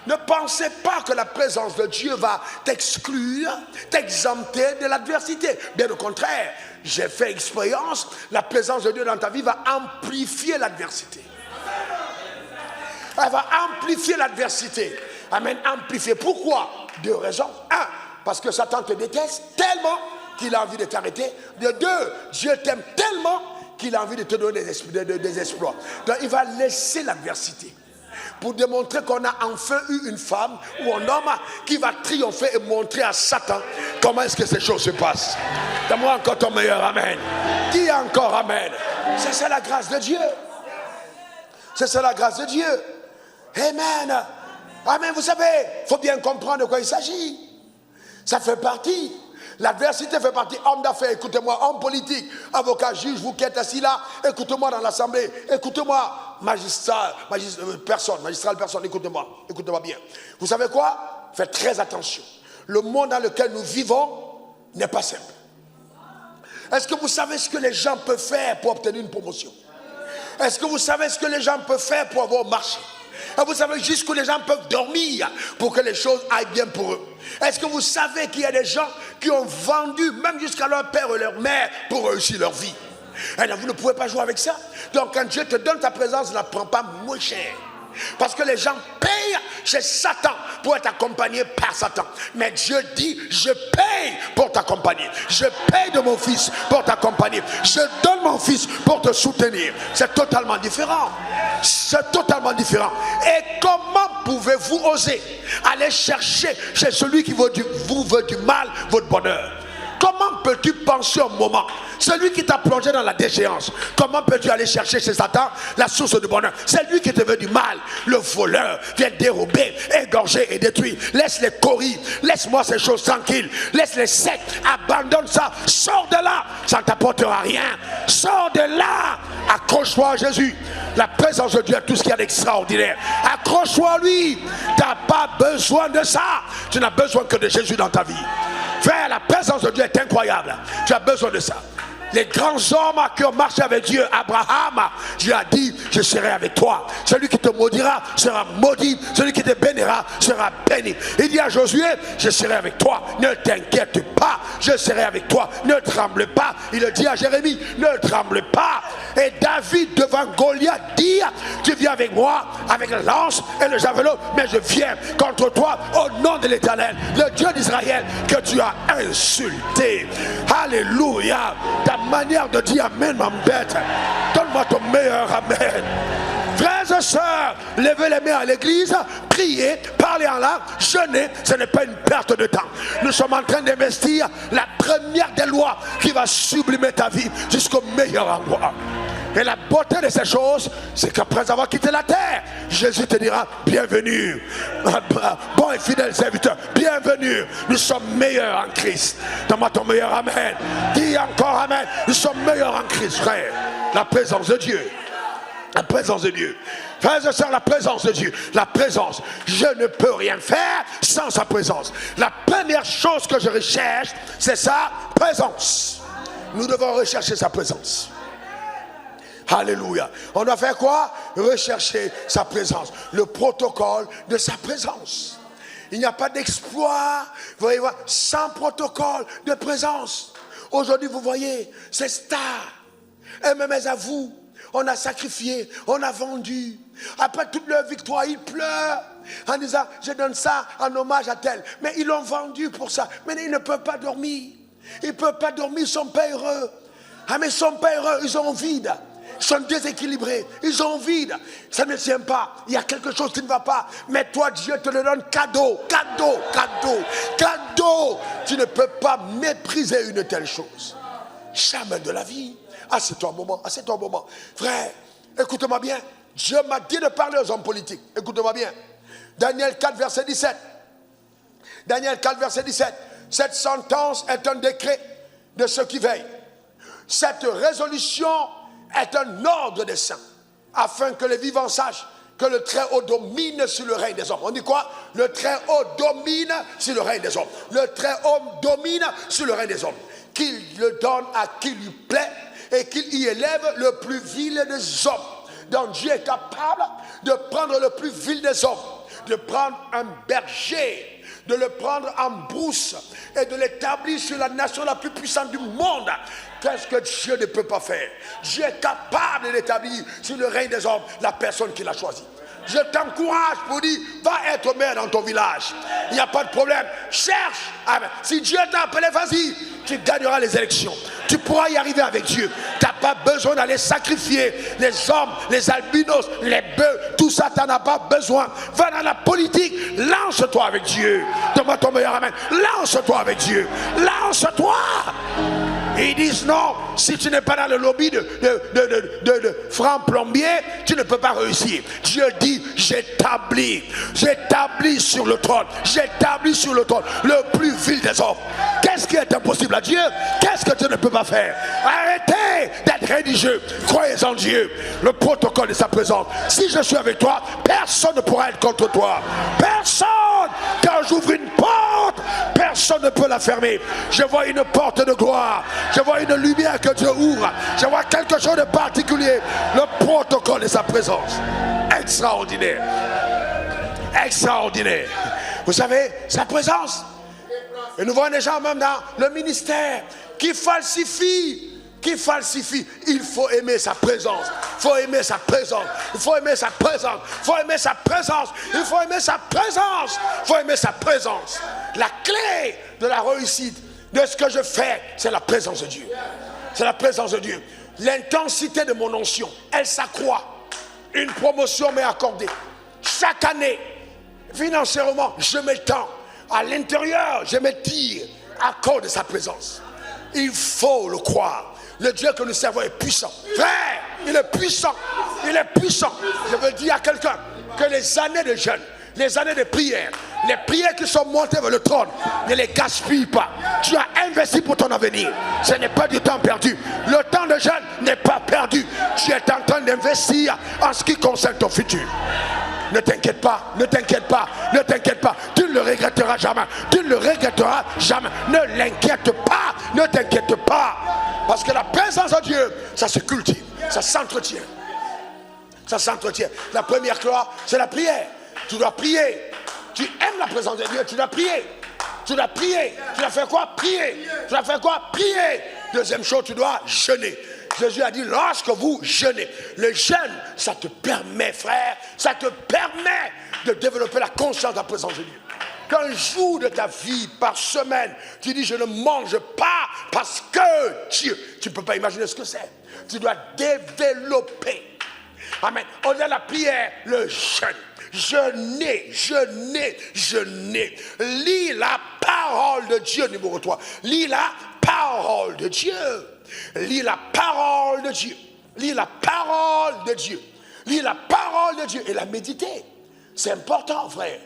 A: Ne pensez pas que la présence de Dieu va t'exclure, t'exempter de l'adversité. Bien au contraire, j'ai fait expérience, la présence de Dieu dans ta vie va amplifier l'adversité. Elle va amplifier l'adversité. Amen, amplifier. Pourquoi? 2 raisons. 1, parce que Satan te déteste tellement qu'il a envie de t'arrêter. De 2, Dieu t'aime tellement qu'il a envie de te donner des exploits. Donc il va laisser l'adversité pour démontrer qu'on a enfin eu une femme ou un homme qui va triompher et montrer à Satan comment est-ce que ces choses se passent. Donne-moi encore ton meilleur amen. Dis encore amen. C'est ça la grâce de Dieu. C'est ça la grâce de Dieu. Amen. Amen. Vous savez, il faut bien comprendre de quoi il s'agit. Ça fait partie. L'adversité fait partie. Homme d'affaires, écoutez-moi. Homme politique, avocat, juge, vous qui êtes assis là, écoutez-moi dans l'assemblée. Écoutez-moi, magistral, personne, écoutez-moi. Écoutez-moi bien. Vous savez quoi? Faites très attention. Le monde dans lequel nous vivons n'est pas simple. Est-ce que vous savez ce que les gens peuvent faire pour obtenir une promotion? Est-ce que vous savez ce que les gens peuvent faire pour avoir marché? Et vous savez jusqu'où les gens peuvent dormir pour que les choses aillent bien pour eux? Est-ce que vous savez qu'il y a des gens qui ont vendu même jusqu'à leur père et leur mère pour réussir leur vie? Et là, vous ne pouvez pas jouer avec ça. Donc quand Dieu te donne ta présence, ne la prends pas moins cher. Parce que les gens payent chez Satan pour être accompagnés par Satan. Mais Dieu dit, je paye pour t'accompagner. Je paye de mon fils pour t'accompagner. Je donne mon fils pour te soutenir. C'est totalement différent. C'est totalement différent. Et comment pouvez-vous oser aller chercher chez celui qui vous veut du mal votre bonheur? Comment peux-tu penser un moment? Celui qui t'a plongé dans la déchéance, comment peux-tu aller chercher chez Satan la source du bonheur? C'est lui qui te veut du mal. Le voleur vient dérober, égorger et détruire. Laisse-les courir. Laisse-moi ces choses tranquilles. Laisse-les secs. Abandonne ça. Sors de là. Ça ne t'apportera rien. Sors de là. Accroche-toi à Jésus. La présence de Dieu est tout ce qu'il y a d'extraordinaire. Accroche-toi à lui. Tu n'as pas besoin de ça. Tu n'as besoin que de Jésus dans ta vie. Frère, la présence de Dieu est incroyable. Tu as besoin de ça. Les grands hommes qui ont marché avec Dieu, Abraham, Dieu a dit, je serai avec toi. Celui qui te maudira sera maudit. Celui qui te bénira sera béni. Il dit à Josué, je serai avec toi. Ne t'inquiète pas, je serai avec toi. Ne tremble pas. Il le dit à Jérémie, ne tremble pas. Et David devant Goliath dit, tu viens avec moi, avec la lance et le javelot, mais je viens contre toi au nom de l'Éternel, le Dieu d'Israël que tu as insulté. Alléluia. Ta manière de dire amen m'embête. Donne-moi ton meilleur amen. Frères et sœurs, levez les mains à l'église, priez, parlez en langue, jeûnez, ce n'est pas une perte de temps. Nous sommes en train d'investir la première des lois qui va sublimer ta vie jusqu'au meilleur endroit. Et la beauté de ces choses, c'est qu'après avoir quitté la terre, Jésus te dira, bienvenue, bon et fidèle serviteur, bienvenue, nous sommes meilleurs en Christ. Donne-moi ton meilleur amen. Dis encore amen, nous sommes meilleurs en Christ, frère. La présence de Dieu. La présence de Dieu. Frères et sœurs, la présence de Dieu. La présence. Je ne peux rien faire sans sa présence. La première chose que je recherche, c'est sa présence. Nous devons rechercher sa présence. Alléluia. On doit faire quoi? Rechercher sa présence. Le protocole de sa présence. Il n'y a pas d'exploit, vous voyez, sans protocole de présence. Aujourd'hui, vous voyez, ces stars. Et même à vous, on a sacrifié, on a vendu. Après toute leur victoire, ils pleurent en disant, je donne ça en hommage à tel. Mais ils l'ont vendu pour ça. Mais ils ne peuvent pas dormir. Ils ne peuvent pas dormir, ils ne sont pas heureux. Ah mais ils ne sont pas heureux, ils sont vides. Ils sont déséquilibrés, ils sont vides. Ça ne tient pas, il y a quelque chose qui ne va pas. Mais toi, Dieu te le donne cadeau, cadeau, cadeau, cadeau. Tu ne peux pas mépriser une telle chose. Jamais de la vie. Assieds-toi un moment, assieds-toi un moment. Frère, écoute-moi bien. Dieu m'a dit de parler aux hommes politiques. Écoute-moi bien. Daniel 4, verset 17. Daniel 4, verset 17. Cette sentence est un décret de ceux qui veillent. Cette résolution est un ordre des saints, afin que les vivants sachent que le Très-Haut domine sur le règne des hommes. On dit quoi? Le Très-Haut domine sur le règne des hommes. Le Très-Haut domine sur le règne des hommes. Qu'il le donne à qui lui plaît et qu'il y élève le plus vil des hommes. Donc Dieu est capable de prendre le plus vil des hommes, de prendre un berger, de le prendre en brousse et de l'établir sur la nation la plus puissante du monde. Qu'est-ce que Dieu ne peut pas faire? Dieu est capable d'établir sur le règne des hommes la personne qu'il a choisie. Je t'encourage pour dire, va être maire dans ton village. Il n'y a pas de problème. Cherche. Amen. Si Dieu t'a appelé, vas-y. Tu gagneras les élections. Tu pourras y arriver avec Dieu. Tu n'as pas besoin d'aller sacrifier les hommes, les albinos, les bœufs. Tout ça, tu n'en as pas besoin. Va dans la politique. Lance-toi avec Dieu. Donne-moi ton meilleur amen. Lance-toi avec Dieu. Lance-toi. Et ils disent non, si tu n'es pas dans le lobby de francs plombiers, tu ne peux pas réussir. Dieu dit, j'établis sur le trône, le plus vil des hommes. Qu'est-ce qui est impossible à Dieu? Qu'est-ce que tu ne peux pas faire? Arrêtez d'être religieux, croyez en Dieu, le protocole de sa présence. Si je suis avec toi, personne ne pourra être contre toi. Personne. Quand j'ouvre une porte, personne ne peut la fermer. Je vois une porte de gloire. Je vois une lumière que Dieu ouvre. Je vois quelque chose de particulier. Le protocole de sa présence. Extraordinaire. Extraordinaire. Vous savez, sa présence. Et nous voyons des gens même dans le ministère qui falsifient. Il faut aimer sa présence. Il faut aimer sa présence. Il faut aimer sa présence. Il faut aimer sa présence. Il faut aimer sa présence. Il faut aimer sa présence. La clé de la réussite de ce que je fais, c'est la présence de Dieu. C'est la présence de Dieu. L'intensité de mon onction, elle s'accroît. Une promotion m'est accordée. Chaque année, financièrement, je mets le temps. À l'intérieur, je m'étire à cause de sa présence. Il faut le croire. Le Dieu que nous servons est puissant. Frère, il est puissant. Il est puissant. Je veux dire à quelqu'un que les années de jeûne, les années de prière, les prières qui sont montées vers le trône, ne les gaspille pas. Tu as investi pour ton avenir. Ce n'est pas du temps perdu. Le temps de jeûne n'est pas perdu. Tu es en train d'investir en ce qui concerne ton futur. Ne t'inquiète pas, ne t'inquiète pas, ne t'inquiète pas. Tu ne le regretteras jamais. Tu ne le regretteras jamais. Ne l'inquiète pas, ne t'inquiète pas. Parce que la présence de Dieu, ça se cultive, ça s'entretient. Ça s'entretient. La première gloire, c'est la prière. Tu dois prier. Tu aimes la présence de Dieu, tu dois prier. Tu dois prier. Tu dois faire quoi? Prier. Tu dois faire quoi? Prier. Deuxième chose, tu dois jeûner. Jésus a dit, lorsque vous jeûnez, le jeûne, ça te permet, frère, ça te permet de développer la conscience de la présence de Dieu. Qu'un jour de ta vie, par semaine, tu dis, je ne mange pas parce que Dieu, tu ne peux pas imaginer ce que c'est. Tu dois développer. Amen. On a la prière, le jeûne. Jeûner, jeûner, jeûner. Lis la parole de Dieu, numéro 3. Lis la parole de Dieu. Lis la parole de Dieu. Lis la parole de Dieu. Lis la parole de Dieu et la méditer. C'est important, frère.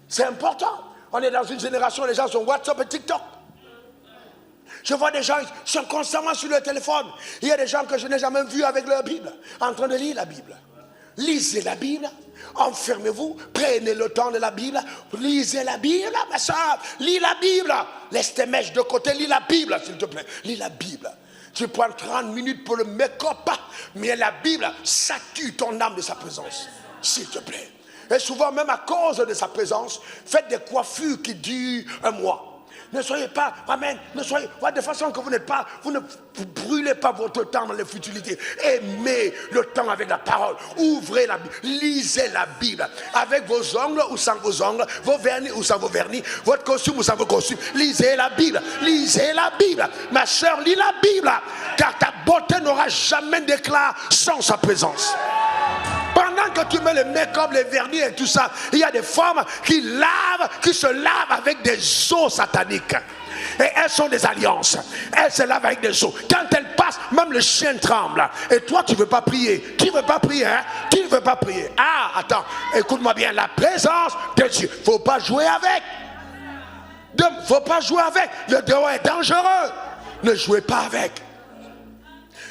A: C'est important. On est dans une génération, les gens sont WhatsApp et TikTok. Je vois des gens qui sont constamment sur leur téléphone. Il y a des gens que je n'ai jamais vus avec leur Bible, en train de lire la Bible. Lisez la Bible, enfermez-vous, prenez le temps de la Bible, lisez la Bible, ma soeur, lis la Bible. Laisse tes mèches de côté, lis la Bible, s'il te plaît. Lis la Bible. Tu prends 30 minutes pour le make-up, mais la Bible, ça tue ton âme de sa présence, s'il te plaît. Et souvent, même à cause de sa présence, faites des coiffures qui durent un mois. Ne soyez pas, amen, ne soyez pas de façon que vous ne brûlez pas votre temps dans les futilités. Aimez le temps avec la parole. Ouvrez la Bible, lisez la Bible. Avec vos ongles ou sans vos ongles, vos vernis ou sans vos vernis, votre costume ou sans vos costumes. Lisez la Bible, lisez la Bible. Ma soeur, lis la Bible, car ta beauté n'aura jamais d'éclat sans sa présence. Pendant que tu mets le make-up, les vernis et tout ça, il y a des femmes qui se lavent avec des eaux sataniques. Et elles sont des alliances. Elles se lavent avec des eaux. Quand elles passent, même le chien tremble. Et toi, tu ne veux pas prier. Tu ne veux pas prier, hein? Tu ne veux pas prier. Ah, attends, écoute-moi bien. La présence de Dieu, il ne faut pas jouer avec. Il ne faut pas jouer avec. Le dehors est dangereux. Ne jouez pas avec.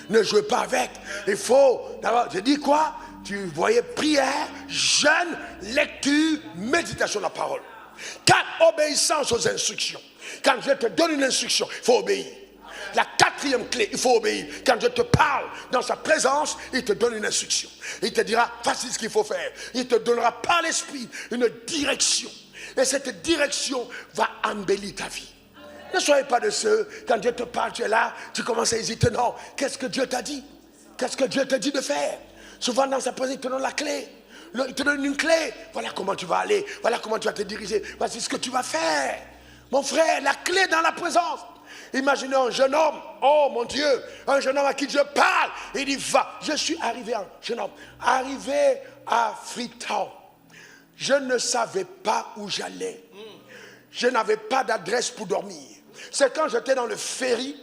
A: Ne jouez pas avec. Il faut, d'abord, je dis quoi? Tu voyais prière, jeûne, lecture, méditation de la parole. 4, obéissance aux instructions. Quand je te donne une instruction, il faut obéir. La 4e clé, il faut obéir. Quand je te parle dans sa présence, il te donne une instruction. Il te dira, voici ce qu'il faut faire. Il te donnera par l'esprit une direction. Et cette direction va embellir ta vie. Ne soyez pas de ceux, quand Dieu te parle, tu es là, tu commences à hésiter. Non, qu'est-ce que Dieu t'a dit? Qu'est-ce que Dieu t'a dit de faire? Souvent dans sa présence, il te donne la clé. Il te donne une clé. Voilà comment tu vas aller. Voilà comment tu vas te diriger. Voici ce que tu vas faire. Mon frère, la clé dans la présence. Imaginez un jeune homme. Oh mon Dieu. Un jeune homme à qui Dieu parle. Il dit, va. Je suis arrivé, un jeune homme. Arrivé à Freetown. Je ne savais pas où j'allais. Je n'avais pas d'adresse pour dormir. C'est quand j'étais dans le ferry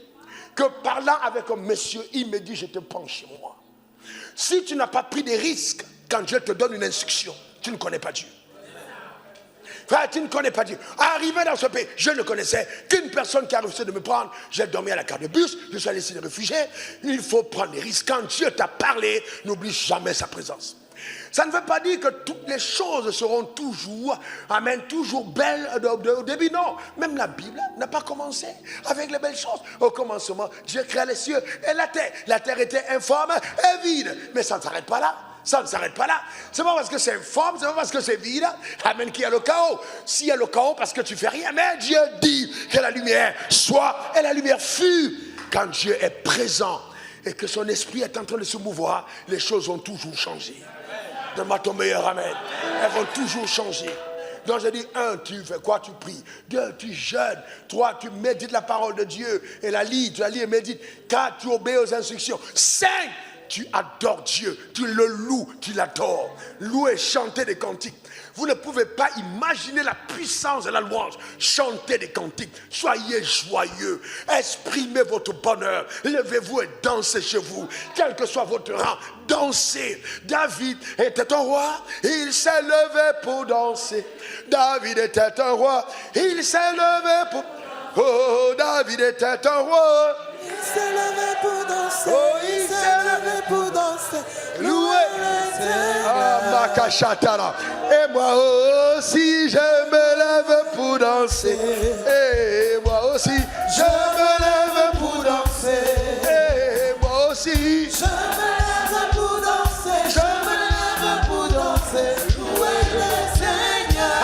A: que parlant avec un monsieur, il me dit, je te prends chez moi. Si tu n'as pas pris des risques, quand Dieu te donne une instruction, tu ne connais pas Dieu. Frère, tu ne connais pas Dieu. Arrivé dans ce pays, je ne connaissais qu'une personne qui a refusé de me prendre. J'ai dormi à la carte de bus, je suis allé ici de réfugiés. Il faut prendre des risques. Quand Dieu t'a parlé, n'oublie jamais sa présence. Ça ne veut pas dire que toutes les choses seront toujours, amen, toujours belles au début. Non, même la Bible n'a pas commencé avec les belles choses. Au commencement, Dieu créa les cieux et la terre. La terre était informe et vide. Mais ça ne s'arrête pas là. Ça ne s'arrête pas là. C'est pas parce que c'est informe, c'est pas parce que c'est vide, amen, qu'il y a le chaos. S'il y a le chaos, parce que tu fais rien, mais Dieu dit que la lumière soit, et la lumière fut. Quand Dieu est présent et que son esprit est en train de se mouvoir, les choses vont toujours changer. Donne-moi ton meilleur amen. Elles vont toujours changer. Donc je dis, 1, tu fais quoi? Tu pries. 2, tu jeûnes. 3, tu médites la parole de Dieu et la lis. Tu la lis et médites. 4, tu obéis aux instructions. 5, tu adores Dieu. Tu le loues, tu l'adores. Louer, chanter des cantiques. Vous ne pouvez pas imaginer la puissance de la louange. Chantez des cantiques. Soyez joyeux. Exprimez votre bonheur. Levez-vous et dansez chez vous. Quel que soit votre rang, dansez. David était un roi. Il s'est levé pour danser. David était un roi. Il s'est levé pour... Oh, David était un roi.
B: Il s'est levé pour danser.
A: Oh,
B: il s'est levé pour danser.
A: Louez le Seigneur. Et moi aussi, je me lève pour danser. Et moi aussi, je me lève pour danser. Et moi aussi,
B: Je me lève pour danser. Je me lève pour danser. Louez le Seigneur.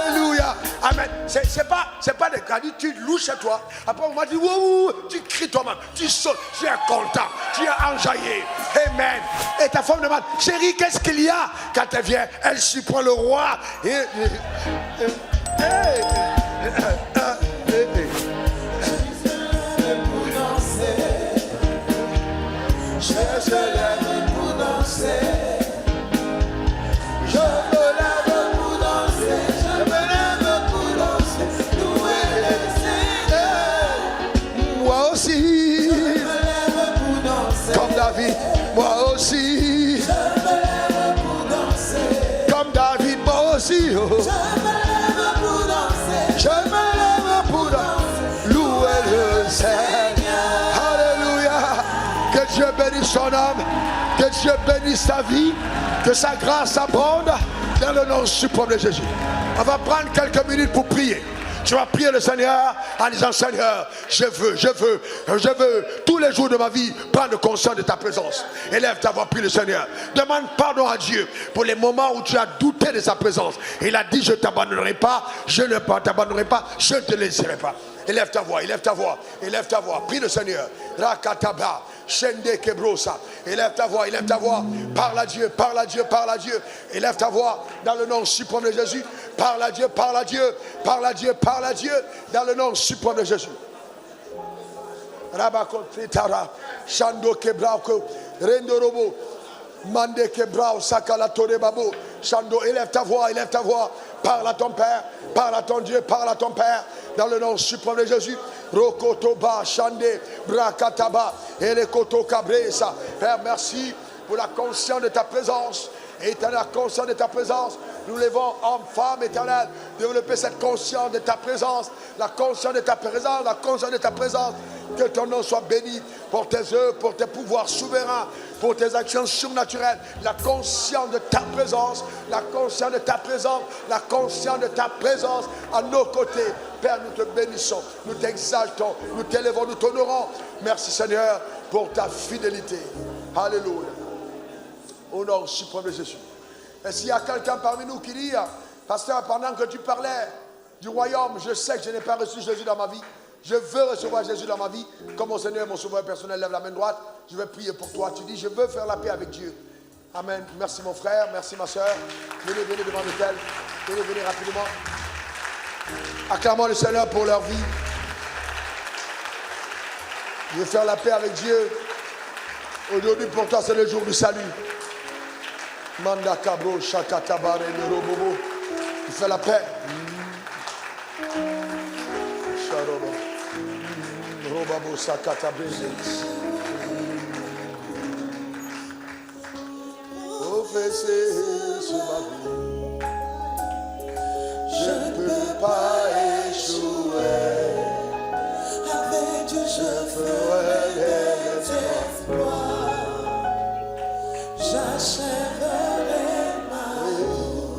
A: alléluia. Amen. C'est pas des cas. Tu loues chez toi. Après, on m'a dit, wouh, tu cries toi-même. Tu sautes. Tu es content. Tu es enjaillé. Amen. Et ta femme demande, chérie, qu'est-ce qu'il y a? Quand elle vient, elle surprend le roi.
B: Je me lève pour danser. Je me lève pour danser. Je me lève pour danser. Je me lève pour danser. Louez le Seigneur.
A: Moi aussi,
B: Je me lève pour danser.
A: comme David, moi aussi,
B: Je me lève pour danser.
A: comme David, moi aussi. Oh.
B: Je me lève pour danser.
A: Je me lève pour danser, louer le Seigneur. Alléluia. Que Dieu bénisse son âme, que Dieu bénisse sa vie, que sa grâce abonde dans le nom suprême de Jésus. On va prendre quelques minutes pour prier. Tu vas prier le Seigneur en disant, Seigneur, je veux tous les jours de ma vie prendre conscience de ta présence. Élève ta voix, prie le Seigneur. Demande pardon à Dieu pour les moments où tu as douté de sa présence. Il a dit, je ne t'abandonnerai pas, je ne t'abandonnerai pas, je ne te laisserai pas. Élève ta voix, élève ta voix, élève ta voix. Prie le Seigneur. Rakataba, Shende Kebrosa. Élève ta voix, parle à Dieu, parle à Dieu, parle à Dieu. Élève ta voix dans le nom suprême de Jésus. Parle à Dieu, parle à Dieu, parle à Dieu, parle à Dieu dans le nom suprême de Jésus. Rabakotritara, Shando Kebrako, Rendorobo, Mande Kebrao, Sakala Torebabo, Shando, élève ta voix, parle à ton Père, parle à ton Dieu, parle à ton Père, dans le nom suprême de Jésus. Rokotoba, Shande, Brakataba, Elekoto Kabresa. Père, merci pour la conscience de ta présence. Éternel, la conscience de ta présence. Nous levons, hommes, femmes, éternel, développer cette conscience de ta présence, la conscience de ta présence, la conscience de ta présence. Que ton nom soit béni pour tes œuvres, pour tes pouvoirs souverains, pour tes actions surnaturelles. La conscience de ta présence, la conscience de ta présence, la conscience de ta présence à nos côtés. Père, nous te bénissons, nous t'exaltons, nous t'élèvons, nous t'honorons. Merci Seigneur pour ta fidélité. Alléluia. Au nom suprême de Jésus. Et s'il y a quelqu'un parmi nous qui dit, pasteur, pendant que tu parlais du royaume, je sais que je n'ai pas reçu Jésus dans ma vie. Je veux recevoir Jésus dans ma vie. Comme mon Seigneur et mon sauveur personnel, lève la main droite. Je vais prier pour toi. Tu dis, je veux faire la paix avec Dieu. Amen. Merci mon frère, merci ma soeur. Venez devant l'autel. Venez rapidement. Acclamons le Seigneur pour leur vie. Je veux faire la paix avec Dieu. Aujourd'hui pour toi c'est le jour du salut. Manda Kabro, Shakatabare, Robobo. Tu fais la paix. Sharobo. Robabo Sakatabreze. Confessez sur ma vie. Je ne peux pas échouer.
B: Avec Dieu je
A: ferai
B: des exploits. J'achèverai